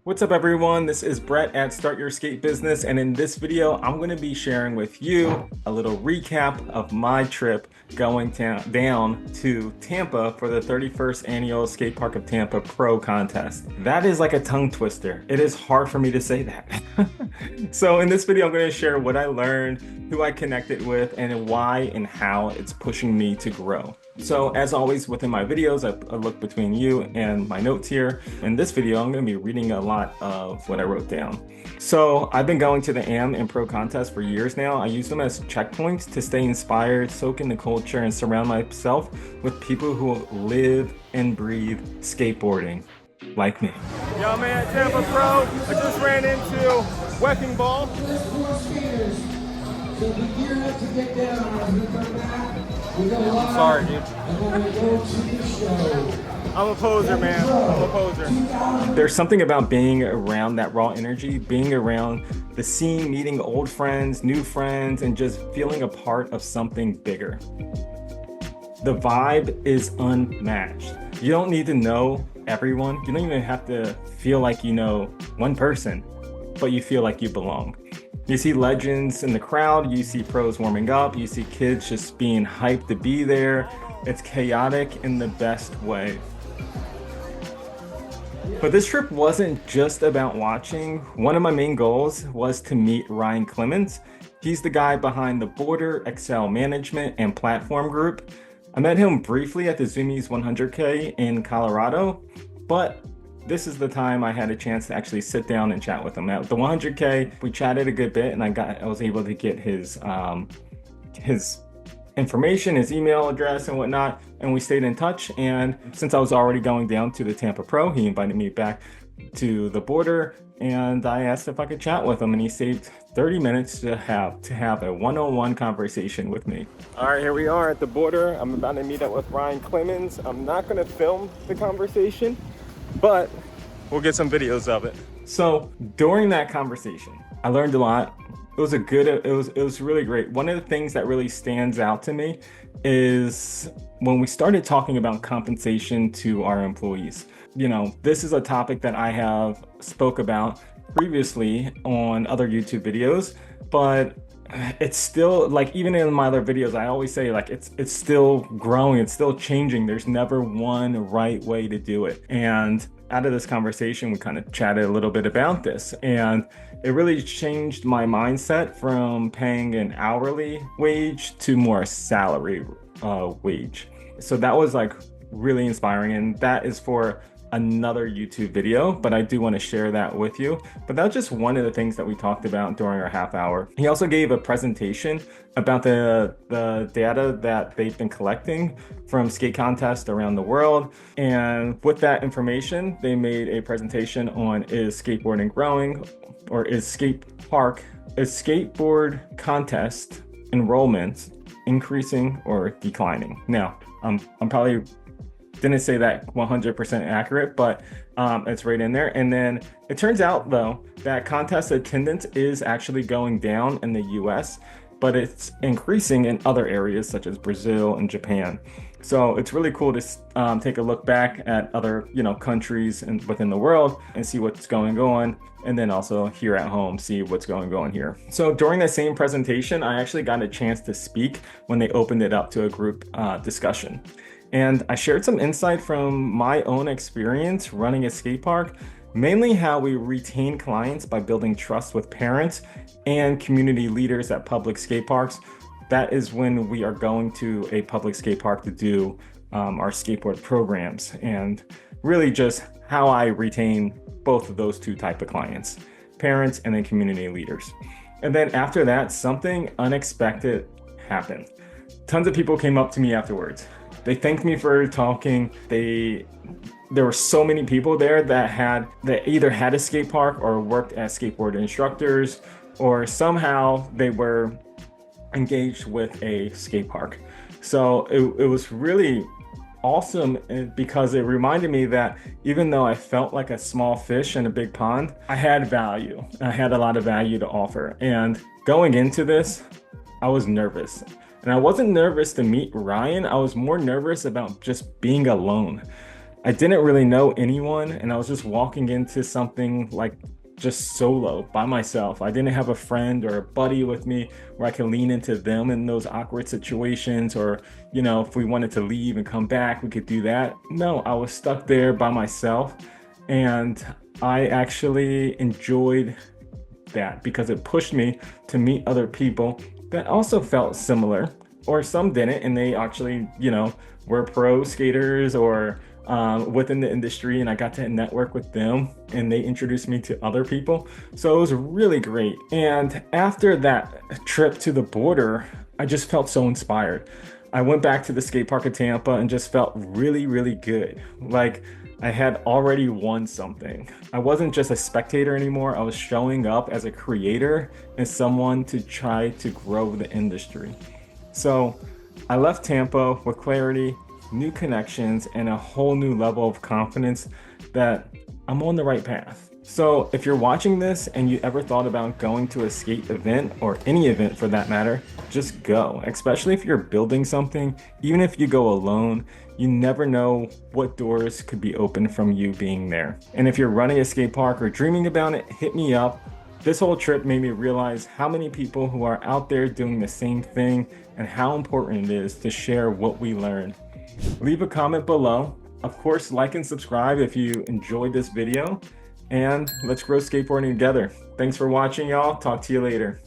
What's up everyone? This is Brett at Start Your Skate Business, and in this video I'm going to be sharing with you a little recap of my trip going down to Tampa for the 31st annual Skatepark of Tampa Pro contest. That is like a tongue twister. It is hard for me to say that. So in this video I'm going to share what I learned, who I connected with, and why and how it's pushing me to grow. So as always within my videos, I look between you and my notes here. In this video, I'm going to be reading a lot of what I wrote down. So I've been going to the AM and Pro contests for years now. I use them as checkpoints to stay inspired, soak in the culture, and surround myself with people who live and breathe skateboarding like me. Yo man, Tampa Pro, I just ran into Wrecking Ball. So be geared up to get down as we come back. We go live. Sorry, dude. And then we go to the show. I'm a poser, man. I'm a poser. There's something about being around that raw energy, being around the scene, meeting old friends, new friends, and just feeling a part of something bigger. The vibe is unmatched. You don't need to know everyone. You don't even have to feel like you know one person, but you feel like you belong. You see legends in the crowd, you see pros warming up, you see kids just being hyped to be there. It's chaotic in the best way. But this trip wasn't just about watching. One of my main goals was to meet Ryan Clemens. He's the guy behind the Border Excel Management and Platform Group. I met him briefly at the Zoomies 100K in Colorado, but this is the time I had a chance to actually sit down and chat with him. At the 100K, we chatted a good bit, and I was able to get his information, his email address and whatnot, and we stayed in touch. And since I was already going down to the Tampa Pro, he invited me back to the Border, and I asked if I could chat with him, and he saved 30 minutes to have a one-on-one conversation with me. All right, here we are at the Border. I'm about to meet up with Ryan Clemens. I'm not going to film the conversation, but we'll get some videos of it. So during that conversation, I learned a lot. It was really great. One of the things that really stands out to me is when we started talking about compensation to our employees. You know, this is a topic that I have spoke about previously on other YouTube videos, but it's still, like, even in my other videos, I always say, like, it's still growing, it's still changing. There's never one right way to do it. And out of this conversation, we kind of chatted a little bit about this, and it really changed my mindset from paying an hourly wage to more salary wage. So that was like really inspiring, and that is for another YouTube video, but I do want to share that with you. But that's just one of the things that we talked about during our half hour. He also gave a presentation about the data that they've been collecting from skate contests around the world. And with that information, they made a presentation on is skateboarding growing, or is skateboard contest enrollment increasing or declining? Now, I'm probably didn't say that 100% accurate, but it's right in there. And then it turns out though that contest attendance is actually going down in the US, but it's increasing in other areas such as Brazil and Japan. So it's really cool to take a look back at other, countries and within the world and see what's going on. And then also here at home, see what's going on here. So during the same presentation, I actually got a chance to speak when they opened it up to a group discussion. And I shared some insight from my own experience running a skate park, mainly how we retain clients by building trust with parents and community leaders at public skate parks. That is when we are going to a public skate park to do our skateboard programs, and really just how I retain both of those two type of clients, parents and then community leaders. And then after that, something unexpected happened. Tons of people came up to me afterwards. They thanked me for talking. There were so many people there that either had a skate park or worked as skateboard instructors, or somehow they were engaged with a skate park. So it was really awesome, because it reminded me that even though I felt like a small fish in a big pond, I had value. I had a lot of value to offer. And going into this, I was nervous. And I wasn't nervous to meet Ryan. I was more nervous about just being alone. I didn't really know anyone, and I was just walking into something like just solo by myself. I didn't have a friend or a buddy with me where I could lean into them in those awkward situations, or, you know, if we wanted to leave and come back, we could do that. No, I was stuck there by myself, and I actually enjoyed that because it pushed me to meet other people that also felt similar, or some didn't, and they actually, you know, were pro skaters or within the industry, and I got to network with them and they introduced me to other people. So it was really great. And after that trip to the border, I just felt so inspired. I went back to the skate park of Tampa and just felt really, really good. Like I had already won something. I wasn't just a spectator anymore. I was showing up as a creator and someone to try to grow the industry. So I left Tampa with clarity, new connections, and a whole new level of confidence that I'm on the right path. So if you're watching this and you ever thought about going to a skate event, or any event for that matter, just go. Especially if you're building something, even if you go alone, you never know what doors could be open from you being there. And if you're running a skate park or dreaming about it, hit me up. This whole trip made me realize how many people who are out there doing the same thing and how important it is to share what we learned. Leave a comment below. Of course, like and subscribe if you enjoyed this video, and let's grow skateboarding together. Thanks for watching, y'all. Talk to you later.